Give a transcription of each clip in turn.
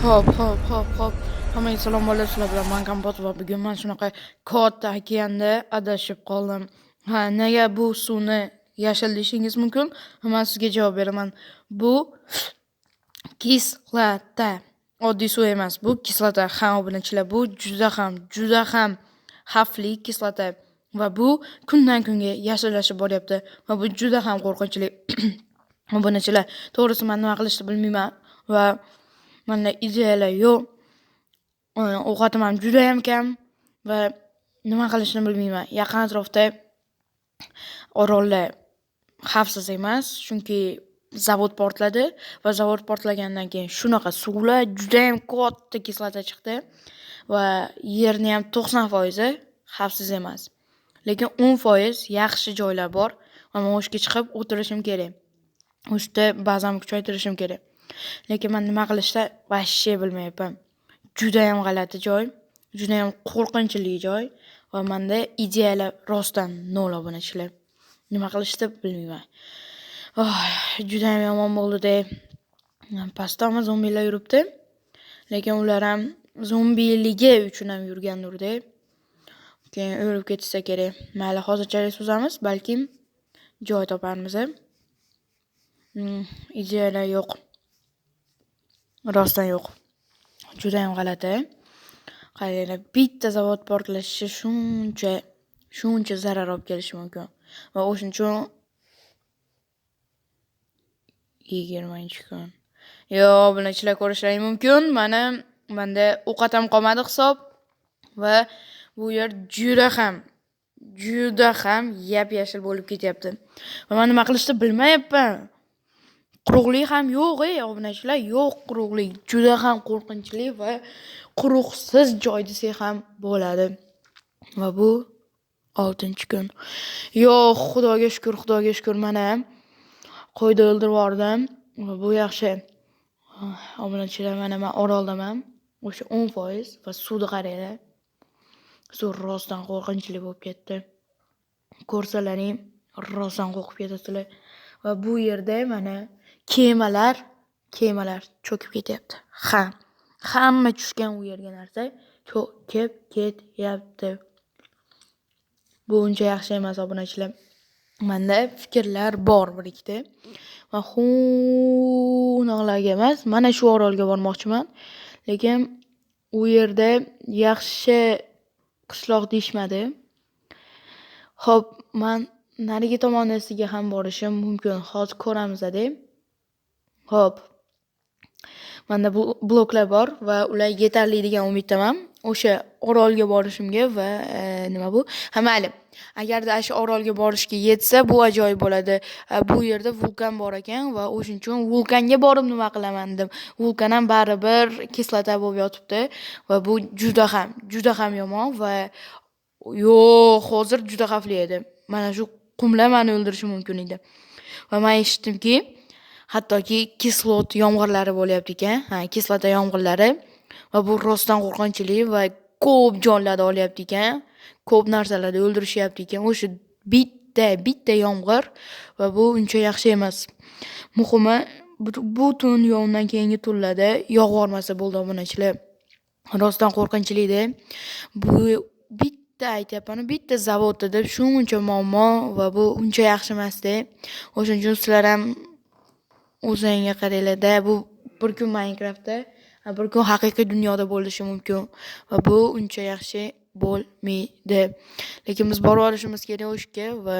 Hop. Hammaga salom bo'lasizlar bilan men Kompot va bugun men shunaqa katta okeanda adashib qoldim. Nega bu suvni yashil deyishingiz mumkin? Men sizga javob beraman. Bu kislota. Oddiy suv emas, bu kislota. Obunachilar, bu juda ham xavfli kislota va bu kundan kunga yashillashib boryapti va bu juda ham qo'rqinchli. Obunachilar, to'g'risi men nima qilishni bilmayman va menda ideyalar yo'q. Ovqatim ham juda ham kam va nima qilishni bilmayman. Yaqin atrofda orollar xavfsiz emas, chunki zavod portladi va zavod portlagandan keyin shunaqa suvlar juda ham katta kislota chiqdi va yerni ham 90% xavfsiz emas. Lekin 10% yaxshi joylar bor va men o'shga chiqib o'tirishim kerak. O'shda ba'zan kuchaytirishim kerak. Lekin men nima qilishni vashshe bilmayapman. Juda ham g'alati joy, juda ham qo'rqinchli joy va menda ideyalar rostdan nol obunachilar. Nima qilishni bilmayman. Juda ham yomon bo'ldi-da. Pastda zombilar yuribdi. Lekin ular ham zombiligi uchun ham yurgandir-da. Keyin o'lib ketsa kerak. Mayli, hozirchalik suzamiz, balkim joy toparmiz. Ideyalar yo'q. Rostdan yo'q. Juda ham g'alati. Qaranglar, bitta zavod portlashi shuncha zarar olib kelishi mumkin. Va o'shuning uchun 20-kun. Bunachilar ko'rishlari mumkin. Menda ovqat ham qolmadi hisob va bu yer juda ham yap-yashil bo'lib ketyapti. Va men nima qilishni bilmayapman. Quruqlik ham yo'q, obunachilar, yo'q quruqlik. Juda ham qo'rqinchli va quruqsiz joy desak ham bo'ladi. Va bu 6-kun. Xudoga shukr, mana qo'yni o'ldirib yubordim. Va bu yaxshi. Obunachilar, mana men oroldaman. O'sha 10% va suvni qaranglar. Suv rostdan qo'rqinchli bo'lib ketdi. Ko'rsalaring rostdan qo'rqib ketasizlar. Va bu yerda mana kemalar cho'kib ketyapti. Hamma tushgan u yerga narsa cho'kib ketyapti. Bu uncha yaxshi emas obunachilar. Menda fikrlar bor bir ikkita. Va xunoqlarga emas, mana shu orolga bormoqchiman. Lekin u yerda yaxshi qishloq deyishmadi. Xo'p, men narigi tomonasiga ham borishim mumkin. Hozir ko'ramiz-da. Xo'p. Menda bu bloklar bor va ular yetarli degan umiddaman. O'sha orolga borishimga va nima bu? Mayli. Agarda shu orolga borishga yetsa, bu ajoyib bo'ladi. Bu yerda vulkan bor ekan va o'shuning uchun vulkanga borib nima qilaman dedim. Vulkan ham baribir kislota bo'lib yotibdi va bu juda ham yomon va hozir juda xavfli edi. Mana shu qumlar meni o'ldirishi mumkin edi. Va men eshitdimki, hattoki kislot yomg'irlari bo'lyapti ekan. Kislota yomg'irlari va bu rostdan qo'rqinchli va ko'p jonlarni olyapti ekan. Ko'p narsalarni o'ldirishyapti ekan. O'sha bitta yomg'ir va bu uncha yaxshi emas. Muhimi, butun yog'dan keyingi tunlarda yog'ib olmasa bo'ldi obunachilar. Rostdan qo'rqinchli-da. Bu bitta zavodda deb shuncha muammo va bu uncha yaxshi emas-da. O'shuning uchun sizlar ham o'zingizga qaranglar-da. Bu bir kun Minecraftda, bir kun haqiqiy dunyoda bo'lishi mumkin va bu uncha yaxshi bo'lmaydi. Lekin biz borib olishimiz kerak o'shga va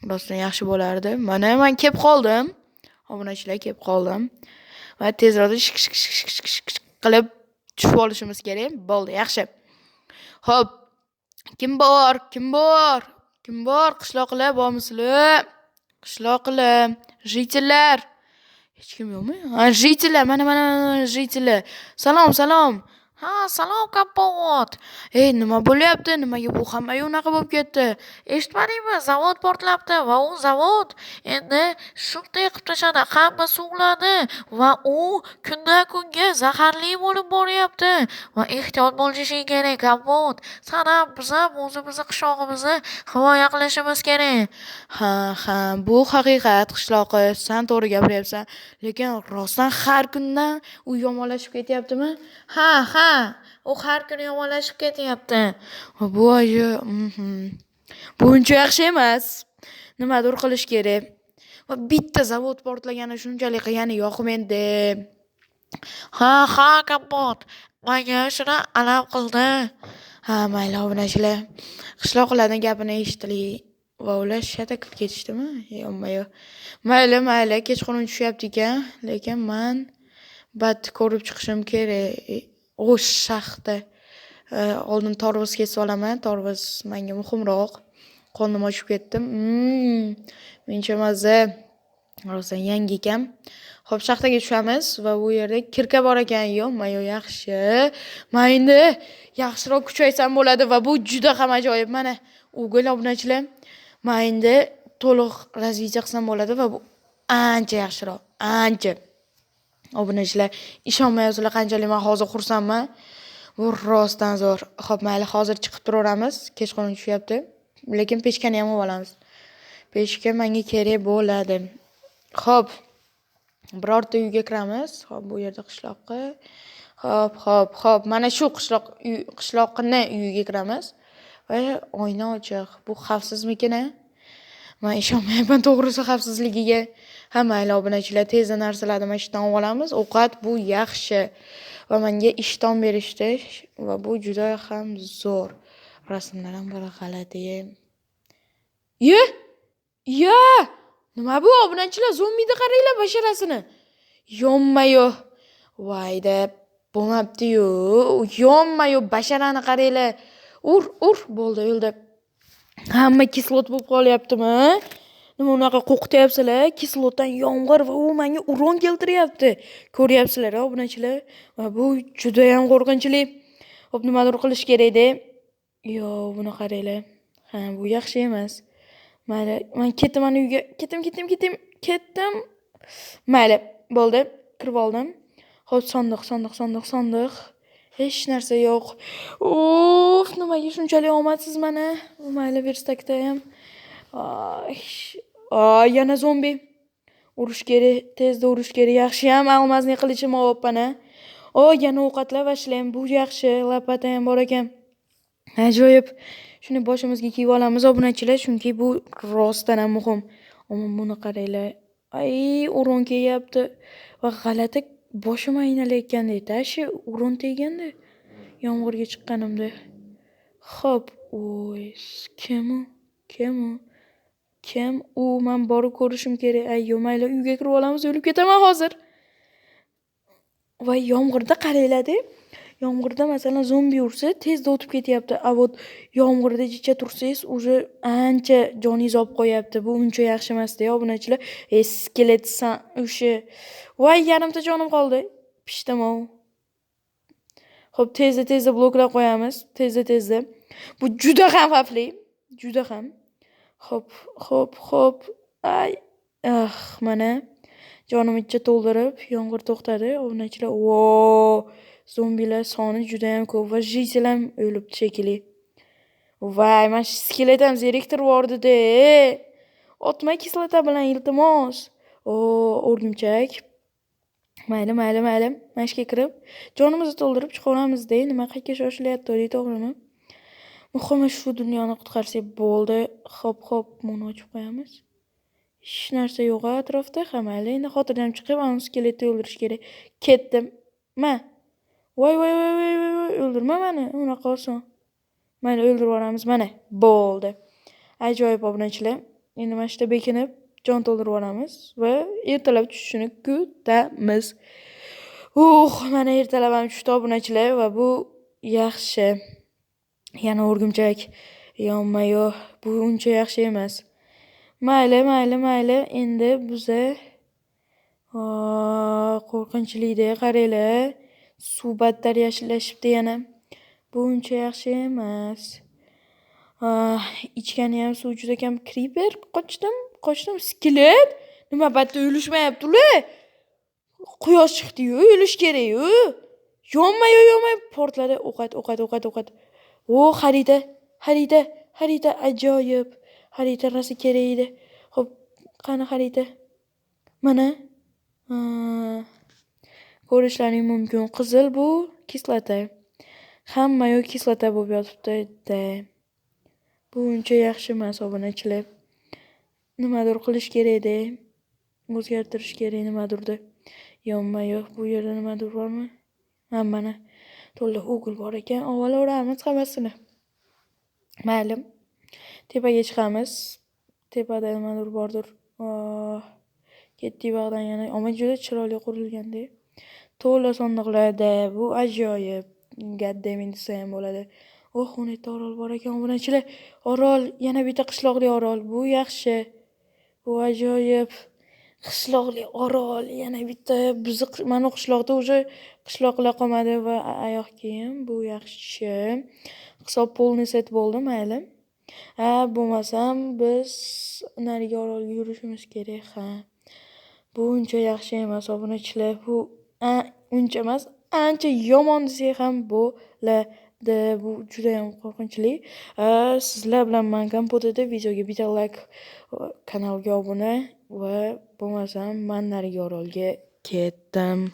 rostdan yaxshi bo'lardi. Men kelib qoldim. Obunachilar, kelib qoldim. Va tezroq qilib tushib olishimiz kerak. Bo'ldi, yaxshi. Xo'p. Kim bor? Qishloqlar bormisizlar? Qishloqlar, jitellar. Hech kim yo'qmi? Jitellar, mana jitellar. Salom. Ha, salom kapot. Ey, nima bo'lyapti? Nimaga bu hammaga unaqa bo'lib ketdi? Eshitmadingmi? Zavod portlabdi va u zavod endi shunday qilib tashladi. Hamma suvladi va u kundan kunga zaharli bo'lib boryapti. Va ehtiyot bo'lishing kerak kapot. Sana biz ham o'zimizni qishlog'imizni himoya qilishimiz kerak. Ha, bu haqiqat qishloqi. Sen to'g'ri gapiryapsan. Lekin rostdan har kundan u yomonlashib ketyaptimi? Ha, u har kuni yomonlashib ketyapti. Bu ayi, bu uncha yaxshi emas. Nimadir qilish kerak. Va bitta zavod portlagani shunchalik qilgani yoqmaydi. Ha, kapot. Menga shuni alam qildi. Ha, mayli obunachilar. Qishloqlarning gapini eshitdik. Va ular shata qilib ketishdimi? Yo'q. Mayli, kechqurun tushyapti ekan, lekin men bat ko'rib chiqishim kerak. O'sh shaxta. Oldin tarvuz kesib olaman. Tarvuz menga muhimroq. Qonim ochib ketdim. Mencha mazza. Rostdan yangi ekan. Xo'p, shaxtaga tushamiz va bu yerda kirka bor ekan. Yo'q, yaxshi. Men endi yaxshiroq kuchaysam bo'ladi va bu juda ham ajoyib. Mana o'g'il obunachilar. Men endi to'liq razviya qilsam bo'ladi va bu ancha yaxshiroq. Ancha. Obunachilar, ishonmayapsizlar qanchalik men hozir xursandman. Bu rostdan zo'r. Xo'p, mayli, hozir chiqib turaveramiz. Kechqurun tushyapti. Lekin pechkani ham olamiz. Pechka menga kerak bo'ladi. Xo'p. Birorta uyga kiramiz. Xo'p, bu yerda qishloqqa. Xo'p. Mana shu qishloqni uyiga kiramiz. Va oyna ochiq. Bu xavfsizmikin? Men ishonmayapman to'g'risi xavfsizligiga. Ha, mayli obunachilar, tezda narsalarni mashinadan olamiz. Ovqat bu yaxshi. Va menga ishton berishdi va bu juda ham zo'r. Rasmlar ham bir g'alati. Yo! Nima bu obunachilar? Zombida qaranglar basharasini. Yonmayo. Voyda, bo'lmabdi-yu. Yonmayo basharani qaranglar. Ur, bo'ldi, o'ldi. Hamma kislot bo'lib qolyaptimi? Nima unaqa qo'qityapsizlar? Kislotdan yomg'ir va u menga uron keltiryapti. Ko'ryapsizlar, obunachilar? Va bu juda ham qo'rqinchli. Xo'p, nimadir qilish kerak-da. Yo'q, buni qaranglar. Ha, bu yaxshi emas. Mayli, men ketdim uyga. Ketdim. Mayli, bo'ldi. Kirib oldim. Xo'p, sandiq. Hech narsa yo'q. Uf, nimaga shunchalik omadsiz mana? Mayli, verstakda ham. Yana zombi. Urush kerak, tezda urush kerak. Yaxshi ham almazning qilichim olibman-a. Yana ovqatlar vashlayman. Bu yaxshi, lapata ham bor ekan. Ajoyib. Shuni boshimizga kiyib olamiz obunachilar, chunki bu rostdan ham muhim. Ammo buni qaranglar. Uron kelyapti va g'alati boshim aynalayotganda, shu uron teganda yomg'irga chiqqanimda. Xo'p, kim u? Men borib ko'rishim kerak. Mayli, uyga kirib olamiz, o'lib ketaman hozir. Va yomg'irda qaranglar-da. Yomg'irda masalan zombi ursa, tezda o'tib ketyapti. Avot yomg'irda jicha tursangiz, o'zi ancha joningiz olib qo'yapti. Bu uncha yaxshi emas-da, obunachilar. Skelet o'sha. Voy, yarimta jonim qoldi. Pishdim-o. Xo'p, tezda bloklar qo'yamiz. Tezda. Bu juda ham xavfli. Juda ham. Xo'p. Mana jonimni ichga to'ldirib, yomg'ir to'xtadi. Obunachilar, zombilar soni juda ham ko'p va jitel ham o'libdi shekilli. Voy, men skelet ham zeriktirib yubordi-da. Otma kislota bilan iltimos. O'rgimchak. Mayli. Mashga kirib, jonimizni to'ldirib chiqaveramiz-da. Nima qayerga shoshilyapti, to'g'rimi? Muhimi shu dunyoni qutqarsak bo'ldi. Xo'p, buni ochib qo'yamiz. Hech narsa yo'q atrofda. Mayli, endi xotirjam chiqib, uni skeletni o'ldirish kerak. Ketdim. Voy, o'ldirma meni, unaqa oson. Mayli, o'ldirib yuboramiz. Mana, bo'ldi. Ajoyib obunachilar. Endi mana shunda bekinib, jon to'ldirib yuboramiz va ertalab tushishini kutamiz. Mana ertalab ham tushdi obunachilar va bu yaxshi. Yana o'rgimchak. Yonmayo, bu uncha yaxshi emas. Mayli. Endi biza qo'rqinchlikda qaranglar. Suv battar yashillashibdi yana. Bu uncha yaxshi emas. Ichgani ham suv juda kam. Creeper, qochdim. Skelet. Nima battar uyulishmayapti-la? Quyosh chiqdi-yu, uyulish kerak-yu. Yonmay portladi. O'qat. Xarita ajoyib. Xarita rosa kerak edi. Xo'p, qani xarita? Mana. Ko'rishlaring mumkin. Qizil bu kislota. Hamma-yu kislota bo'lib yotibdi. Bu uncha yaxshi emas, obunachilar. Nimadir qilish kerak-da. O'zgartirish kerak nimadirda. Yonma-yo'q. Bu yerda nimadir bormi? Mana. To'la o'g'il bor ekan. Olaveramiz hammasini. Mayli. Tepaga chiqamiz. Tepada nimadir bordir. Ketdik bog'dan yana. Ammo juda chiroyli qurilganda. To'la sandiqlarda. Bu ajoyib. Gaddamin desa ham bo'ladi. Xona orol bor ekan. Obunachilar, orol, yana bitta qishloqli orol. Bu yaxshi. Bu ajoyib. Qishloqli orol, yana bitta bizni mana qishloqda уже qishloqlar qolmadi va oyoq kiyim. Bu yaxshi. Hisob polni set bo'ldi, mayli. Bo'lmasam biz narigi orolga yurishimiz kerak, Bu uncha yaxshi emas, obunachilar. Bu uncha emas, ancha yomon desak ham bo'ladi. Bu juda ham qo'rqinchli. Sizlar bilan men Kompotda videoga bitta like, kanalga obuna va bo'lmasam men narigi orolga ketdim.